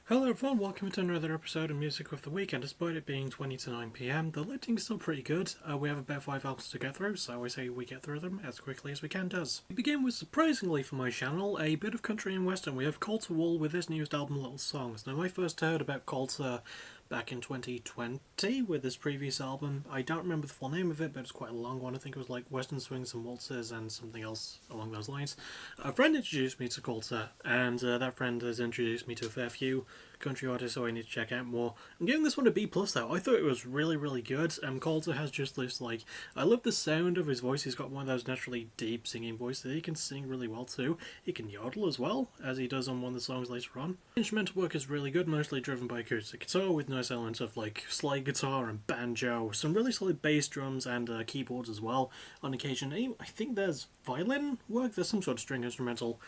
Hello everyone, welcome to another episode of Music of the Week, and despite it being 20 to 9 p.m, the lighting's still pretty good. We have about 5 albums to get through, so I say we get through them as quickly as we can does. We begin with, surprisingly for my channel, a bit of country and western. We have Colter Wall with his newest album, Little Songs. Now I first heard about Colter back in 2020 with his previous album. I don't remember the full name of it, but it's quite a long one. I think it was like Western Swings and Waltzes and something else along those lines. A friend introduced me to Colter, and that friend has introduced me to a fair few country artists, so I need to check out more. I'm giving this one a B plus though. I thought it was really good. Colter has just this I love the sound of his voice. He's got one of those naturally deep singing voices. He can sing really well too. He can yodel as well, as he does on one of the songs later on. Instrumental work is really good, mostly driven by acoustic guitar with nice elements of slide guitar and banjo. Some really solid bass drums and keyboards as well. On occasion, I think there's violin work. There's some sort of string instrumental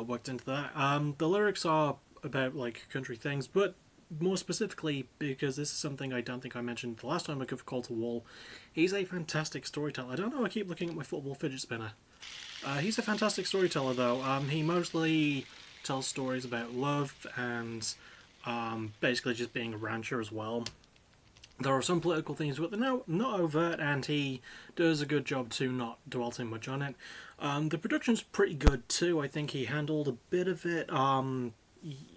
worked into that. The lyrics are about country things, but more specifically, because this is something I don't think I mentioned the last time I covered Colter Wall, he's a fantastic storyteller. I don't know, I keep looking at my football fidget spinner. He's a fantastic storyteller though. He mostly tells stories about love and basically just being a rancher as well. There are some political themes, but they're not overt, and he does a good job to not dwell too much on it. The production's pretty good too. I think he handled a bit of it.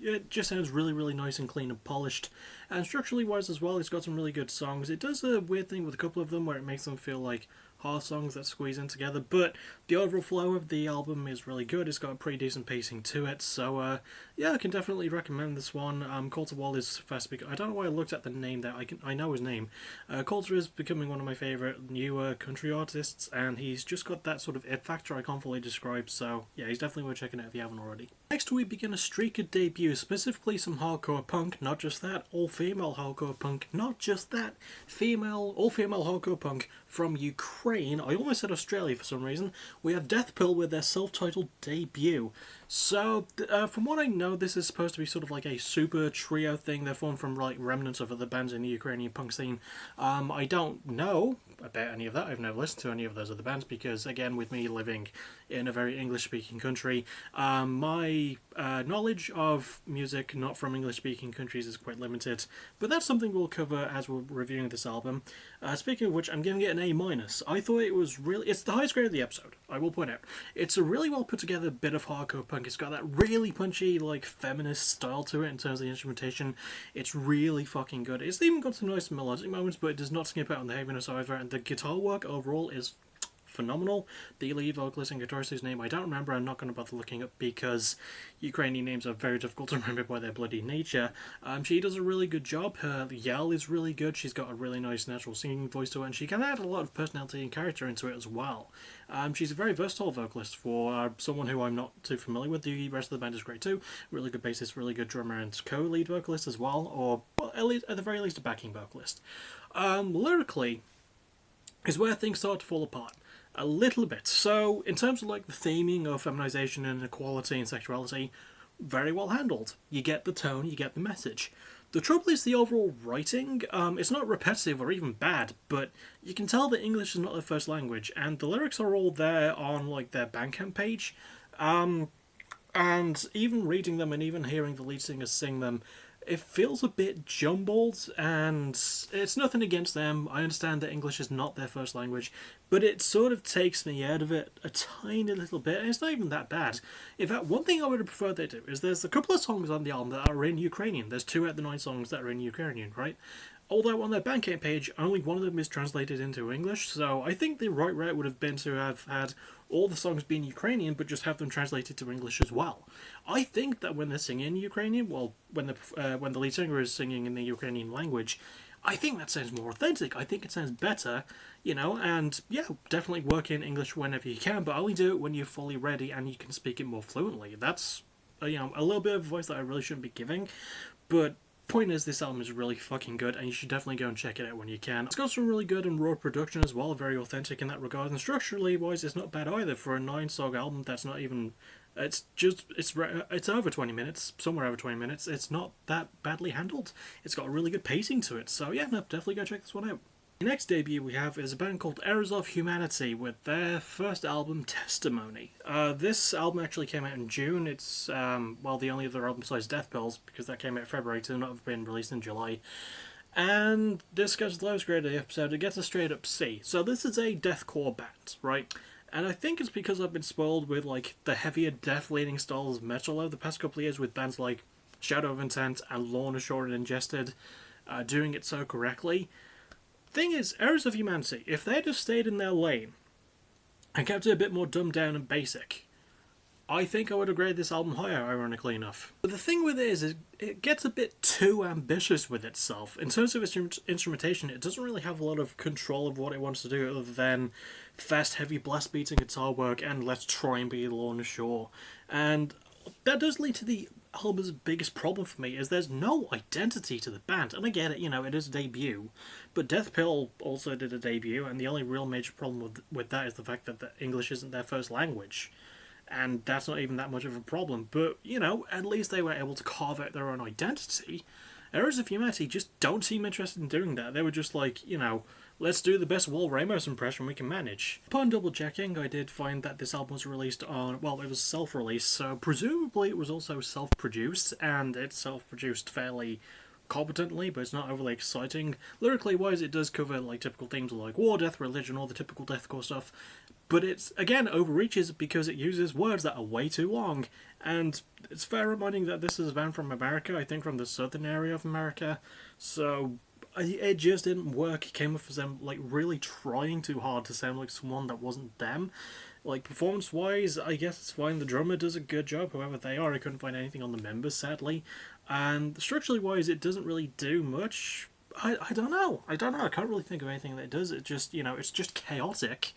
It just sounds really nice and clean and polished, and structurally wise as well. He's got some really good songs. It does a weird thing with a couple of them where it makes them feel like half songs that squeeze in together, but the overall flow of the album is really good. It's got a pretty decent pacing to it, so yeah, I can definitely recommend this one. Colter Wall is fast speaker. I don't know why I looked at the name there. I know his name. Colter is becoming one of my favourite newer country artists, and he's just got that sort of it factor I can't fully describe, so yeah, he's definitely worth checking out if you haven't already. Next we begin a streak of debuts, specifically some hardcore punk, not just that, all-female hardcore punk, not just that, all-female hardcore punk from Ukraine. I almost said Australia for some reason. We have Deathpill with their self-titled debut. So, from what I know, this is supposed to be sort of like a super trio thing. They're formed from remnants of other bands in the Ukrainian punk scene. I don't know about any of that. I've never listened to any of those other bands because, again, with me living in a very English-speaking country, my knowledge of music not from English-speaking countries is quite limited. But that's something we'll cover as we're reviewing this album. Speaking of which, I'm giving it an A-. I thought it was it's the highest grade of the episode, I will point out. It's a really well put together bit of hardcore punk. It's got that really punchy, feminist style to it in terms of the instrumentation. It's really fucking good. It's even got some nice melodic moments, but it does not skip out on the heaviness either, and the guitar work overall is phenomenal. The lead vocalist and guitarist, whose name I don't remember, I'm not going to bother looking up because Ukrainian names are very difficult to remember by their bloody nature. She does a really good job. Her yell is really good. She's got a really nice natural singing voice to her, and she can add a lot of personality and character into it as well. She's a very versatile vocalist for someone who I'm not too familiar with. The rest of the band is great too. Really good bassist, really good drummer and co-lead vocalist as well, or well, at the very least a backing vocalist. Lyrically is where things start to fall apart a little bit. So in terms of the theming of feminization and equality and sexuality, very well handled. You get the tone, you get the message. The trouble is the overall writing. It's not repetitive or even bad, but you can tell that English is not their first language, and the lyrics are all there on their Bandcamp page. And even reading them and even hearing the lead singer sing them, it feels a bit jumbled, and it's nothing against them. I understand that English is not their first language, but it sort of takes me out of it a tiny little bit, and it's not even that bad. In fact, one thing I would have preferred they do is there's a couple of songs on the album that are in Ukrainian. There's 2 out of the 9 songs that are in Ukrainian, right? Although on their Bandcamp page, only one of them is translated into English, so I think the right route would have been to have had all the songs being Ukrainian, but just have them translated to English as well. I think that when they're singing Ukrainian, well, when the lead singer is singing in the Ukrainian language, I think that sounds more authentic. I think it sounds better, and yeah, definitely work in English whenever you can, but only do it when you're fully ready and you can speak it more fluently. That's, a little bit of advice that I really shouldn't be giving, but point is, this album is really fucking good, and you should definitely go and check it out when you can. It's got some really good and raw production as well, very authentic in that regard, and structurally wise, it's not bad either for a 9-song album. That's not even. It's over 20 minutes, somewhere over 20 minutes. It's not that badly handled. It's got a really good pacing to it, so yeah, no, definitely go check this one out. The next debut we have is a band called Errors of Humanity with their first album, Testimony. This album actually came out in June. It's, the only other album besides Death Pills, because that came out in February, to not have been released in July. And this gets the lowest grade of the episode. It gets a straight up C. So this is a deathcore band, right? And I think it's because I've been spoiled with like the heavier death-leaning styles of metal over the past couple of years with bands like Shadow of Intent and Lorna Shore and Ingested doing it so correctly. Thing is, Errors of Humanity, if they'd have stayed in their lane and kept it a bit more dumbed down and basic, I think I would have graded this album higher, ironically enough. But the thing with it is it gets a bit too ambitious with itself. In terms of its instrumentation, it doesn't really have a lot of control of what it wants to do other than fast, heavy blast beats and guitar work and let's try and be Lorna Shore. And that does lead to the album's biggest problem for me, is there's no identity to the band. And I get it, it is a debut. But Death Pill also did a debut, and the only real major problem with that is the fact that English isn't their first language. And that's not even that much of a problem. But, at least they were able to carve out their own identity. Errors of Humanity just don't seem interested in doing that. They were just like, let's do the best Will Ramos impression we can manage. Upon double checking, I did find that this album was released on, it was self-released, so presumably it was also self-produced, and it's self-produced fairly competently, but it's not overly exciting. Lyrically wise, it does cover like typical themes like war, death, religion, all the typical deathcore stuff. But it's, again, overreaches because it uses words that are way too long. And it's fair reminding that this is a band from America, I think from the southern area of America. So it just didn't work. It came off as them like really trying too hard to sound like someone that wasn't them. Like performance-wise, I guess it's fine. The drummer does a good job, whoever they are. I couldn't find anything on the members, sadly. And structurally-wise, it doesn't really do much. I don't know. I can't really think of anything that it does. It just, it's just chaotic.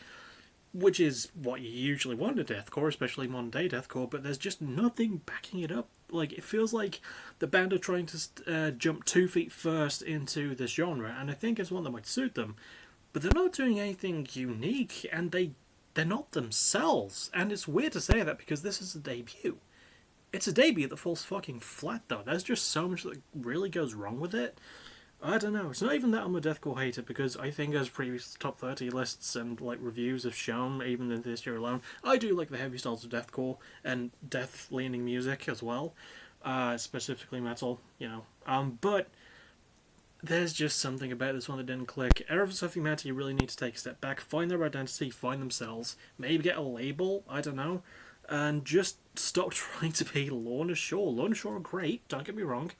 Which is what you usually want in deathcore, especially modern day deathcore, but there's just nothing backing it up. Like, it feels like the band are trying to jump 2 feet first into this genre, and I think it's one that might suit them. But they're not doing anything unique, and they're not themselves. And it's weird to say that because this is a debut. It's a debut that falls fucking flat, though. There's just so much that really goes wrong with it. I don't know. It's not even that I'm a deathcore hater, because I think as previous top 30 lists and like reviews have shown, even in this year alone, I do like the heavy styles of deathcore and death-leaning music as well, specifically metal, but there's just something about this one that didn't click. Errors of Humanity really need to take a step back, find their identity, find themselves, maybe get a label, I don't know, and just stop trying to be Lorna Shore. Lorna Shore are great, don't get me wrong,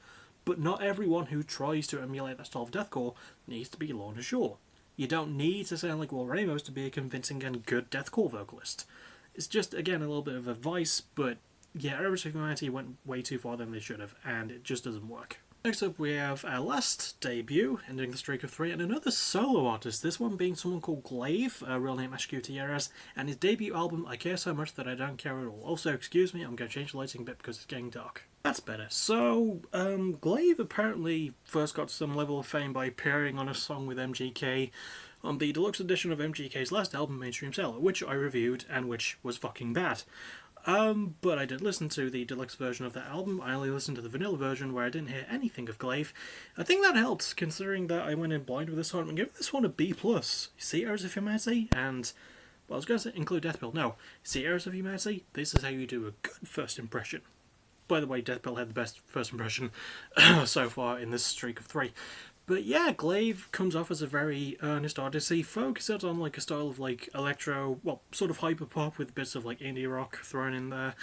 but not everyone who tries to emulate that style of deathcore needs to be Lorna Shore. You don't need to sound like Will Ramos to be a convincing and good deathcore vocalist. It's just, again, a little bit of advice, but yeah, Errors of Humanity went way too far than they should have, and it just doesn't work. Next up we have our last debut, ending the streak of 3, and another solo artist, this one being someone called Glaive, real name Ash Gutierrez, and his debut album, I Care So Much That I Don't Care At All. Also, excuse me, I'm going to change the lighting a bit because it's getting dark. That's better. So, Glaive apparently first got some level of fame by appearing on a song with MGK on the deluxe edition of MGK's last album, Mainstream Seller, which I reviewed and which was fucking bad. But I did listen to the deluxe version of that album. I only listened to the vanilla version where I didn't hear anything of Glaive. I think that helped, considering that I went in blind with this one. I'm giving this one a B+. See Errors of Humanity? And, I was going to include Death Pill. No. See Errors of Humanity? This is how you do a good first impression. By the way, Death Pill had the best first impression so far in this streak of 3. But yeah, Glaive comes off as a very earnest artist. He focuses on like a style of like electro, sort of hyper pop with bits of like indie rock thrown in there.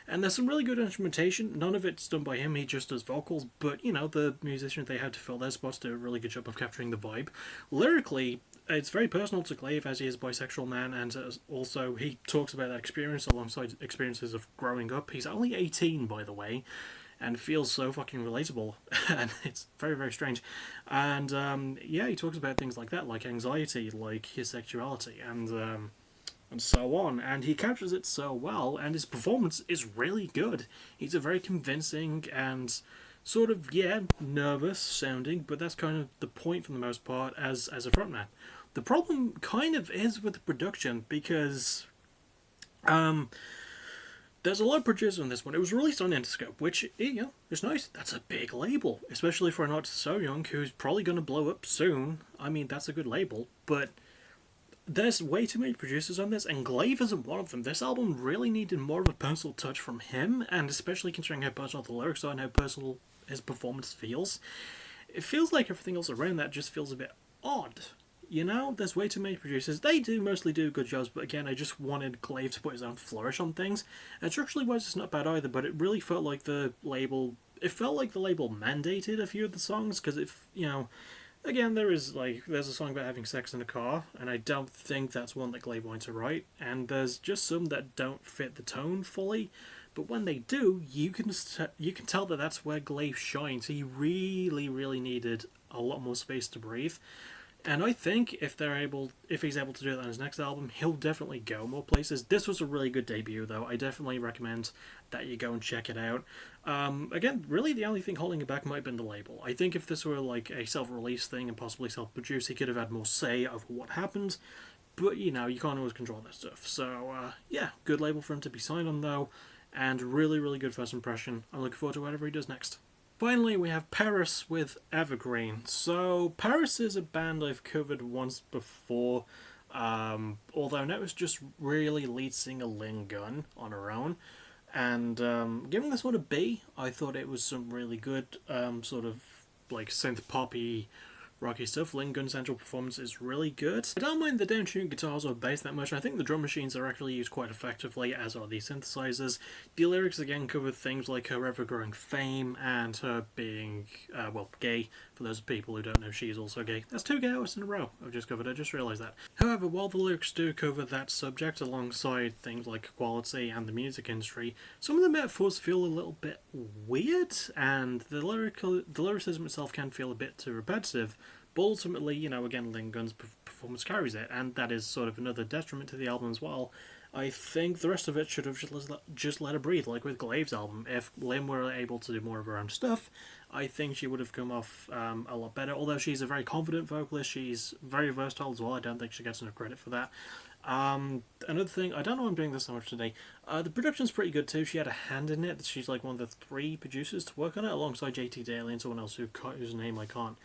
And there's some really good instrumentation. None of it's done by him, he just does vocals. But, the musicians they had to fill their spots do a really good job of capturing the vibe. Lyrically, it's very personal to Glaive, as he is a bisexual man, and also he talks about that experience alongside experiences of growing up. He's only 18, by the way, and feels so fucking relatable, and it's very, very strange. And, he talks about things like that, like anxiety, like his sexuality, and so on, and he captures it so well, and his performance is really good. He's a very convincing and sort of, nervous sounding, but that's kind of the point for the most part as a frontman. The problem kind of is with the production, because There's a lot of producers on this one. It was released on Interscope, which, you know, is nice. That's a big label, especially for an artist so young who's probably going to blow up soon. I mean, that's a good label, but there's way too many producers on this, and Glaive isn't one of them. This album really needed more of a personal touch from him, and especially considering how personal the lyrics are and how personal his performance feels. It feels like everything else around that just feels a bit odd. You know, there's way too many producers. They do mostly do good jobs, but again, I just wanted Glaive to put his own flourish on things. And structurally wise, it's not bad either, but it really felt like the label... It felt like the label mandated a few of the songs, because it, you know... Again, there's a song about having sex in a car, and I don't think that's one that Glaive wanted to write, and there's just some that don't fit the tone fully, but when they do, you can tell that that's where Glaive shines. He really, really needed a lot more space to breathe. And I think if he's able to do that on his next album, he'll definitely go more places. This was a really good debut, though. I definitely recommend that you go and check it out. Again, really the only thing holding it back might have been the label. I think if this were like a self-release thing and possibly self-produced, he could have had more say over what happened. But, you know, you can't always control that stuff. So, yeah, good label for him to be signed on, though. And really, really good first impression. I'm looking forward to whatever he does next. Finally, we have Paris with Evergreen. So, Paris is a band I've covered once before, although now it's just really lead singer Lynn Gunn on her own. And giving this one a B, I thought it was some really good sort of like synth poppy rocky stuff. Lynn Gunn's central performance is really good. I don't mind the down-tuned guitars or bass that much. I think the drum machines are actually used quite effectively, as are the synthesizers. The lyrics again cover things like her ever-growing fame and her being, well, gay. For those people who don't know, she is also gay. That's 2 gay hours in a row I've just covered, I just realised that. However, while the lyrics do cover that subject alongside things like equality and the music industry, some of the metaphors feel a little bit weird, and the lyricism itself can feel a bit too repetitive. But ultimately, you know, again, Lynn Gunn's performance carries it, and that is sort of another detriment to the album as well. I think the rest of it should have just let her breathe, like with Glaive's album. If Lynn were able to do more of her own stuff, I think she would have come off a lot better. Although she's a very confident vocalist, she's very versatile as well. I don't think she gets enough credit for that. Another thing, I don't know why I'm doing this so much today, the production's pretty good too. She had a hand in it. She's like one of the 3 producers to work on it, alongside JT Daly and someone else whose name I can't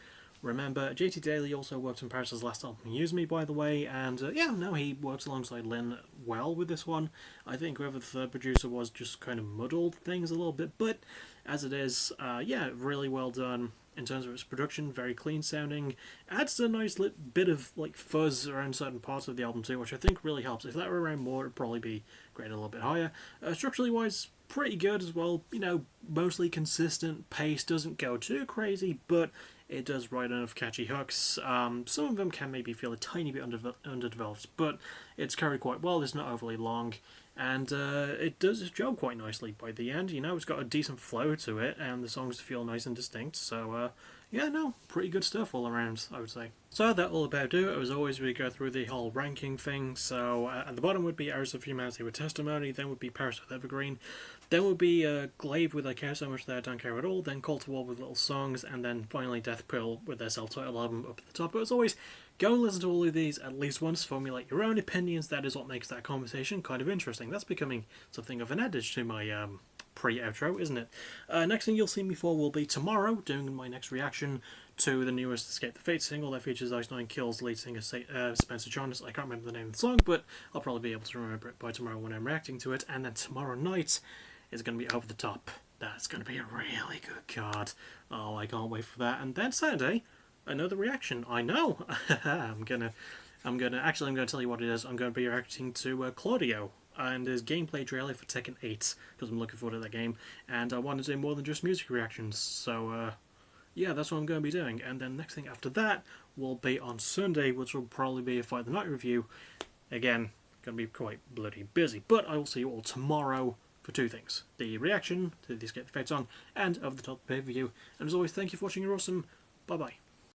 remember. JT Daly also worked on Paris' last album, Use Me, by the way, and yeah, no, he works alongside Lynn well with this one. I think whoever the third producer was just kind of muddled things a little bit, but as it is, yeah, really well done in terms of its production, very clean sounding, adds a nice bit of like fuzz around certain parts of the album too, which I think really helps. If that were around more, it'd probably be graded a little bit higher. Structurally wise, pretty good as well, you know, mostly consistent, pace doesn't go too crazy, but it does write enough catchy hooks. Some of them can maybe feel a tiny bit underdeveloped, but it's carried quite well. It's not overly long, and it does its job quite nicely by the end. You know, it's got a decent flow to it, and the songs feel nice and distinct. So, yeah, no, pretty good stuff all around, I would say. So that'll about do it. As always, we go through the whole ranking thing. So at the bottom would be Hours of Humanity with Testimony, then would be Paris with Evergreen, then would be Glaive with I Care So Much That I Don't Care At All, then Call to War with Little Songs, and then finally Death Pill with their self-titled album up at the top. But as always, go and listen to all of these at least once, formulate your own opinions. That is what makes that conversation kind of interesting. That's becoming something of an adage to my pre-outro, isn't it? Next thing you'll see me for will be tomorrow, doing my next reaction to the newest Escape the Fate single that features Ice Nine Kills lead singer Spencer Jonas. I can't remember the name of the song, but I'll probably be able to remember it by tomorrow when I'm reacting to it. And then tomorrow night is going to be Over the Top. That's going to be a really good card. Oh, I can't wait for that. And then Saturday, another reaction. I know. I'm gonna tell you what it is. I'm gonna be reacting to Claudio and his gameplay trailer for Tekken 8, because I'm looking forward to that game, and I want to do more than just music reactions, so yeah, that's what I'm going to be doing. And then next thing after that will be on Sunday, which will probably be a Fight the Night review. Again, going to be quite bloody busy, but I will see you all tomorrow for 2 things: the reaction to the Escape the Fate song and Over the Top pay-per-view. And as always, thank you for watching. You're awesome. Bye bye.